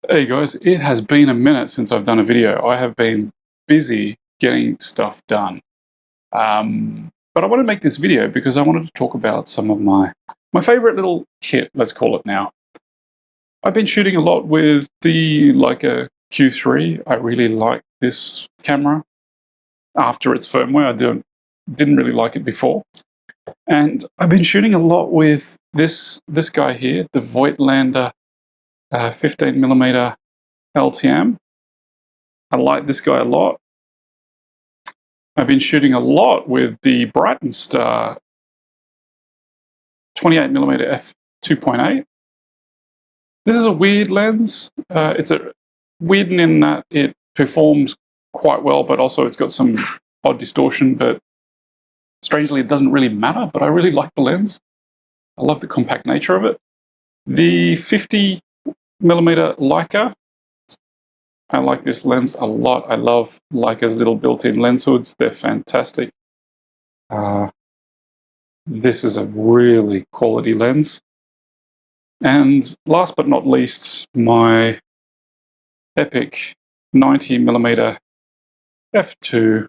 Hey guys, it has been a minute since I've done a video. I have been busy getting stuff done. But I want to make this video because I wanted to talk about some of my favorite little kit, let's call it now. I've been shooting a lot with the Leica Q3. I really like this camera. After its firmware, I didn't really like it before. And I've been shooting a lot with this guy here, the Voigtländer 15mm LTM. I like this guy a lot. I've been shooting a lot with the Brightstar 28mm f2.8. This is a weird lens. It's a weird in that it performs quite well, but also it's got some odd distortion, but strangely it doesn't really matter, but I really like the lens. I love the compact nature of it. The 50mm Leica, I like this lens a lot. I love Leica's little built-in lens hoods. They're fantastic. This is a really quality lens. And last but not least, my epic 90mm f2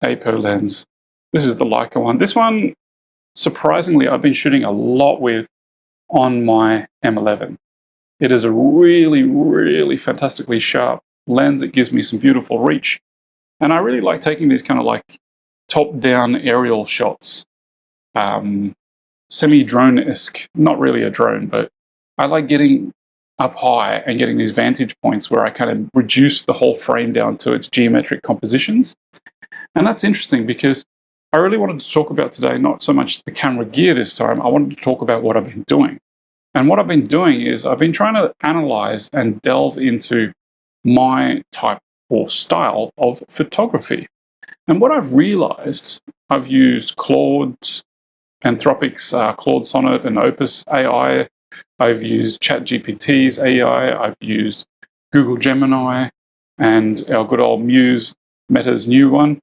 APO lens. This is the Leica one. This one, surprisingly, I've been shooting a lot with on my M11. It is a really, really fantastically sharp lens. It gives me some beautiful reach. And I really like taking these kind of like top-down aerial shots. Semi-drone-esque. Not really a drone, but I like getting up high and getting these vantage points where I kind of reduce the whole frame down to its geometric compositions. And that's interesting because I really wanted to talk about today, not so much the camera gear this time, I wanted to talk about what I've been doing. And what I've been doing is I've been trying to analyze and delve into my type or style of photography. And what I've realized, I've used Claude's, Anthropic's Claude Sonnet and Opus AI. I've used ChatGPT's AI. I've used Google Gemini and our good old Muse, Meta's new one.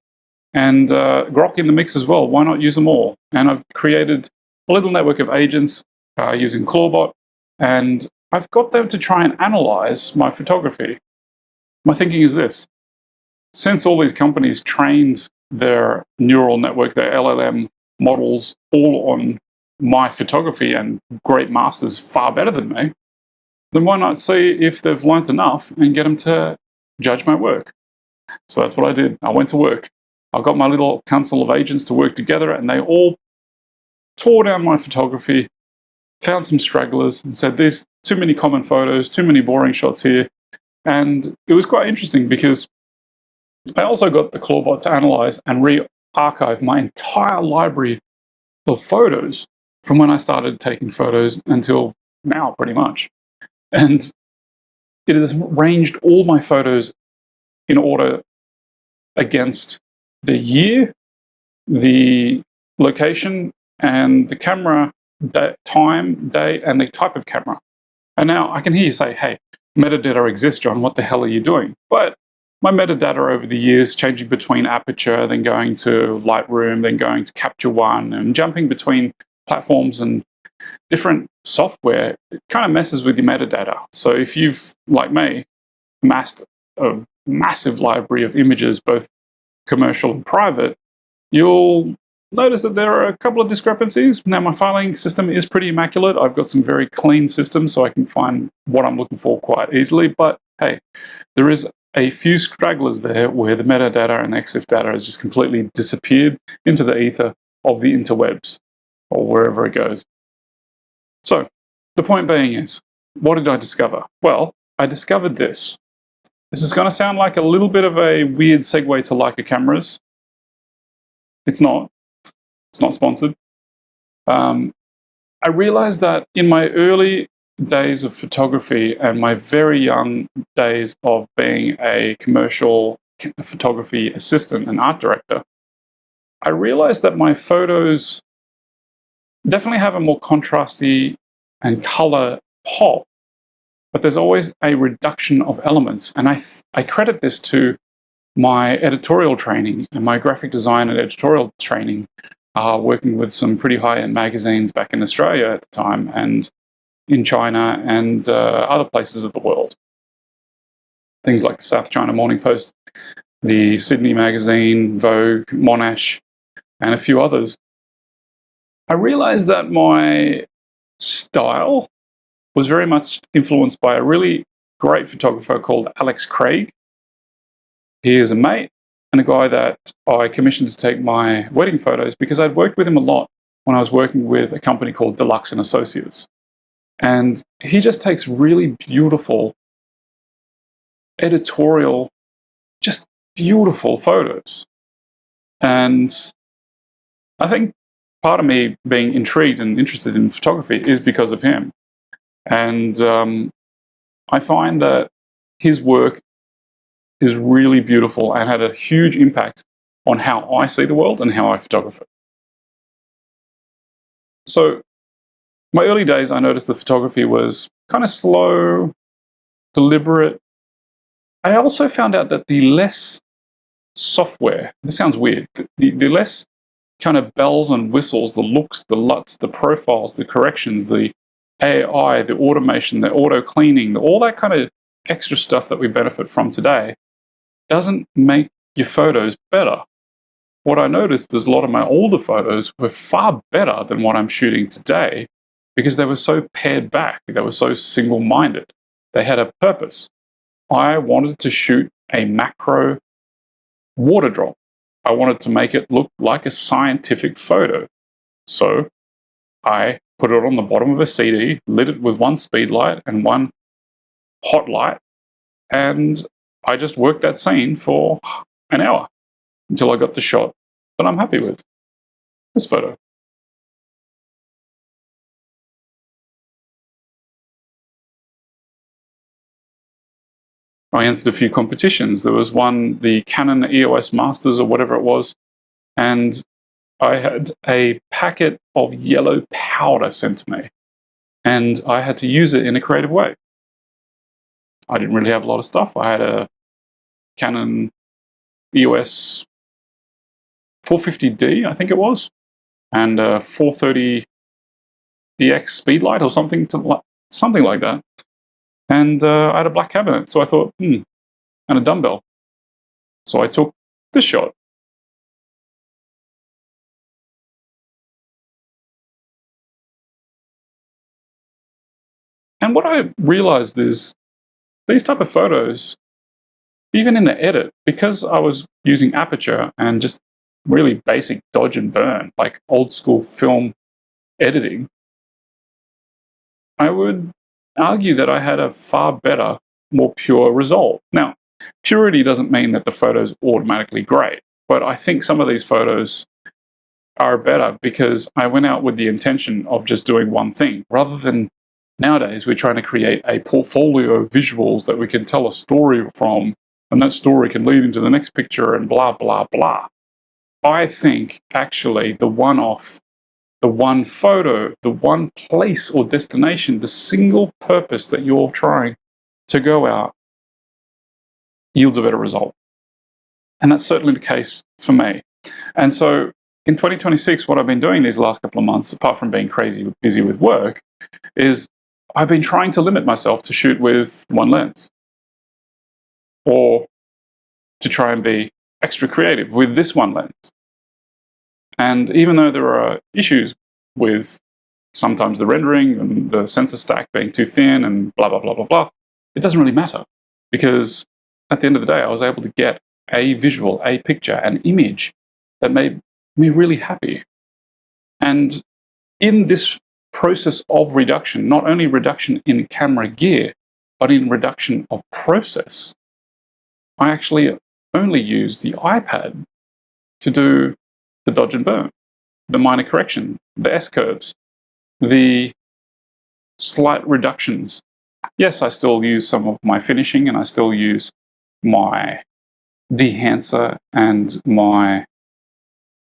And Grok in the mix as well. Why not use them all? And I've created a little network of agents using Clawbot, and I've got them to try and analyze my photography. My thinking is this: since all these companies trained their neural network, their LLM models, all on my photography and great masters far better than me, then why not see if they've learnt enough and get them to judge my work? So that's what I did. I went to work. I got my little council of agents to work together, and they all tore down my photography, found some stragglers, and said there's too many common photos, too many boring shots here. And it was quite interesting because I also got the Clawbot to analyze and re-archive my entire library of photos from when I started taking photos until now, pretty much. And it has ranged all my photos in order against the year, the location, and the camera time, date, and the type of camera. And now I can hear you say, hey, metadata exists, John, what the hell are you doing? But my metadata over the years, changing between aperture, then going to Lightroom, then going to Capture One, and jumping between platforms and different software, it kind of messes with your metadata. So if you've, like me, amassed a massive library of images, both commercial and private, you'll notice that there are a couple of discrepancies. Now, my filing system is pretty immaculate. I've got some very clean systems, so I can find what I'm looking for quite easily. But hey, there is a few stragglers there where the metadata and EXIF data has just completely disappeared into the ether of the interwebs, or wherever it goes. So, the point being is, what did I discover? Well, I discovered this. This is going to sound like a little bit of a weird segue to Leica cameras. It's not. It's not sponsored. I realized that in my early days of photography and my very young days of being a commercial photography assistant and art director, I realized that my photos definitely have a more contrasty and color pop, but there's always a reduction of elements. And I credit this to my editorial training and my graphic design and editorial training, working with some pretty high-end magazines back in Australia at the time and in China and other places of the world. things like the South China Morning Post, the Sydney Magazine, Vogue, Monash, and a few others, I realized that my style was very much influenced by a really great photographer called Alex Craig. He is a mate and a guy that I commissioned to take my wedding photos because I'd worked with him a lot when I was working with a company called Deluxe and Associates. And he just takes really beautiful, editorial, just beautiful photos. And I think part of me being intrigued and interested in photography is because of him. And I find that his work is really beautiful and had a huge impact on how I see the world and how I photograph it. So my early days, I noticed the photography was kind of slow, deliberate. I also found out that the less software, this sounds weird, the less kind of bells and whistles, the looks, the LUTs, the profiles, the corrections, the AI, the automation, the auto cleaning, all that kind of extra stuff that we benefit from today doesn't make your photos better. What I noticed is a lot of my older photos were far better than what I'm shooting today because they were so pared back, they were so single-minded. They had a purpose. I wanted to shoot a macro water drop. I wanted to make it look like a scientific photo. So I put it on the bottom of a CD, lit it with one speedlight and one hot light, and I just worked that scene for an hour until I got the shot that I'm happy with. This photo. I entered a few competitions. There was one, the Canon EOS Masters or whatever it was, and I had a packet of yellow powder sent to me, and I had to use it in a creative way. I didn't really have a lot of stuff. I had a Canon EOS 450D, I think it was, and a 430 EX speedlight or something like that. And I had a black cabinet, so I thought, and a dumbbell. So I took this shot. And what I realized is these type of photos, even in the edit, because I was using aperture and just really basic dodge and burn, like old school film editing, I would argue that I had a far better, more pure result. Now, purity doesn't mean that the photo's automatically great, but I think some of these photos are better because I went out with the intention of just doing one thing, rather than nowadays we're trying to create a portfolio of visuals that we can tell a story from, and that story can lead into the next picture and blah, blah, blah. I think actually the one-off, the one photo, the one place or destination, the single purpose that you're trying to go out yields a better result. And that's certainly the case for me. And so in 2026, what I've been doing these last couple of months, apart from being crazy busy with work, is I've been trying to limit myself to shoot with one lens, or to try and be extra creative with this one lens. And even though there are issues with sometimes the rendering and the sensor stack being too thin and blah, blah, blah, blah, blah, it doesn't really matter, because at the end of the day, I was able to get a visual, a picture, an image that made me really happy. And in this process of reduction, not only reduction in camera gear, but in reduction of process, I actually only use the iPad to do the dodge and burn, the minor correction, the S-curves, the slight reductions. Yes, I still use some of my finishing, and I still use my dehancer and my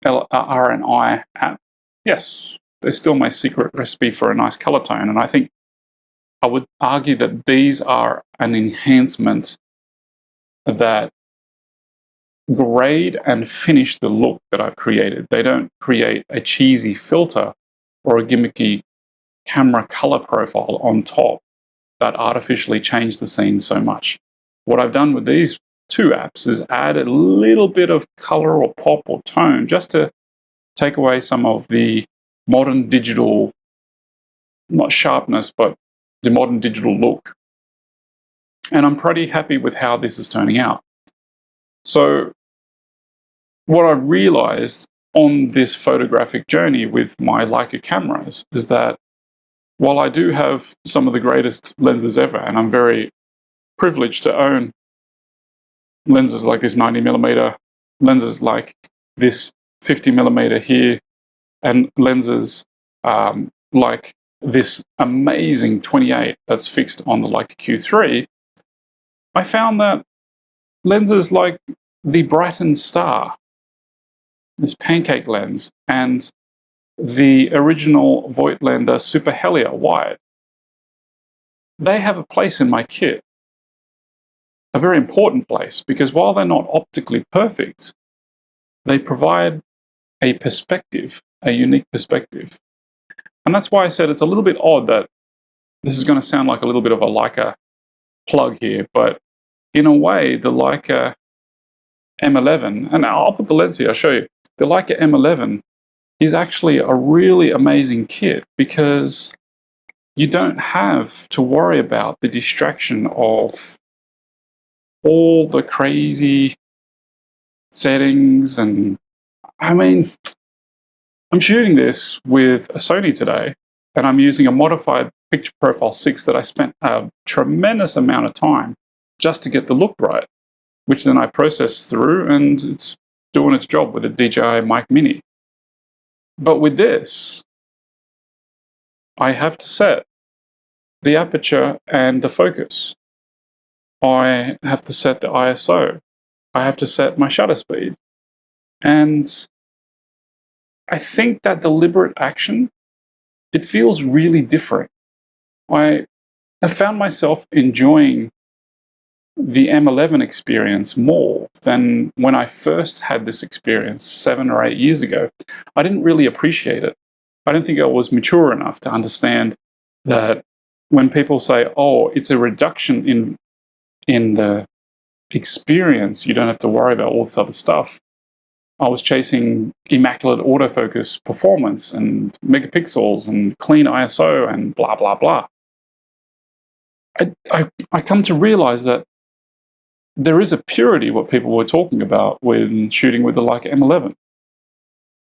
R&I app. Yes, they're still my secret recipe for a nice color tone, and I think I would argue that these are an enhancement that grade and finish the look that I've created. They don't create a cheesy filter or a gimmicky camera color profile on top that artificially change the scene so much. what I've done with these two apps is add a little bit of color or pop or tone just to take away some of the modern digital, not sharpness, but the modern digital look. And I'm pretty happy with how this is turning out. So what I've realized on this photographic journey with my Leica cameras is that while I do have some of the greatest lenses ever, and I'm very privileged to own lenses like this 90mm, lenses like this 50mm here, and lenses like this amazing 28 that's fixed on the Leica Q3, I found that lenses like the Brightstar, this pancake lens, and the original Voigtländer Super Helia wide, they have a place in my kit. A very important place, because while they're not optically perfect, they provide a perspective, a unique perspective. And that's why I said it's a little bit odd that this is going to sound like a little bit of a Leica plug here, but in a way, the Leica M11, and I'll put the lens here, I'll show you. The Leica M11 is actually a really amazing kit because you don't have to worry about the distraction of all the crazy settings. And I mean, I'm shooting this with a Sony today, and I'm using a modified Picture Profile 6 that I spent a tremendous amount of time just to get the look right, which then I process through, and it's doing its job with a DJI Mic Mini. But with this, I have to set the aperture and the focus. I have to set the ISO. I have to set my shutter speed. And I think that deliberate action, it feels really different. I have found myself enjoying the M11 experience more than when I first had this experience 7 or 8 years ago. I didn't really appreciate it. I don't think I was mature enough to understand that when people say, oh, it's a reduction in the experience, you don't have to worry about all this other stuff. I was chasing immaculate autofocus performance and megapixels and clean ISO and blah, blah, blah. I come to realize that there is a purity, what people were talking about when shooting with the Leica M11.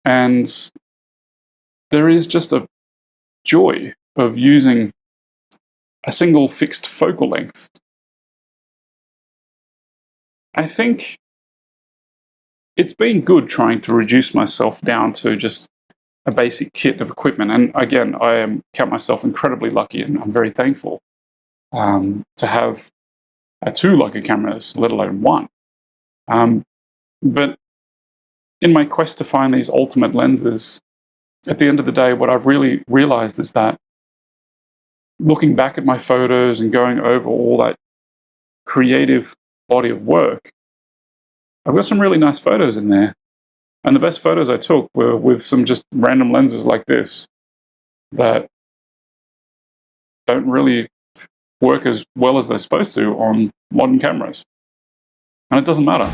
And there is just a joy of using a single fixed focal length. I think it's been good trying to reduce myself down to just a basic kit of equipment. And again, count myself incredibly lucky, and I'm very thankful to have 2 Leica cameras, let alone 1. But in my quest to find these ultimate lenses, at the end of the day, what I've really realized is that looking back at my photos and going over all that creative body of work, I've got some really nice photos in there. And the best photos I took were with some just random lenses like this that don't really work as well as they're supposed to on modern cameras. And it doesn't matter.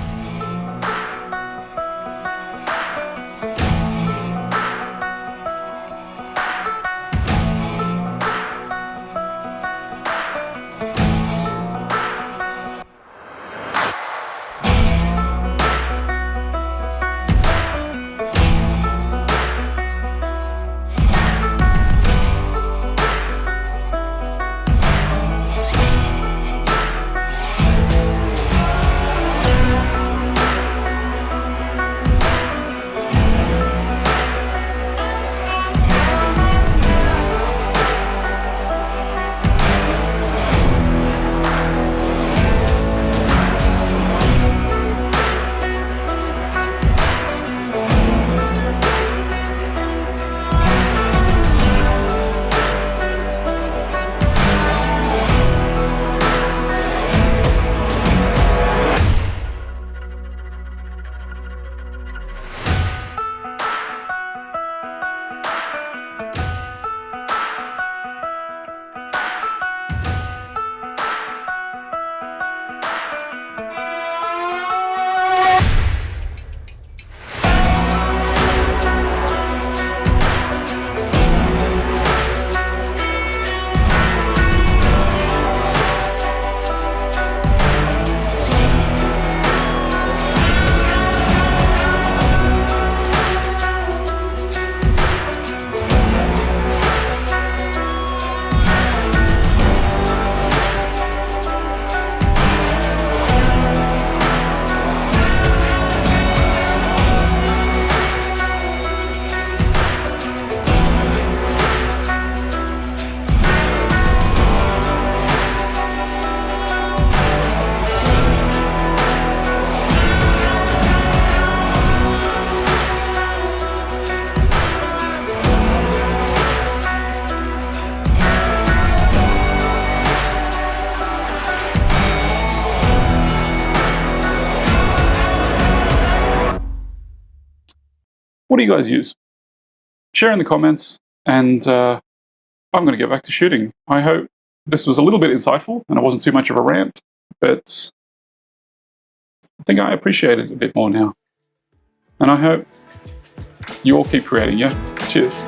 What do you guys use? Share in the comments, and I'm going to get back to shooting. I hope this was a little bit insightful and it wasn't too much of a rant, but I think I appreciate it a bit more now. And I hope you all keep creating, yeah? Cheers.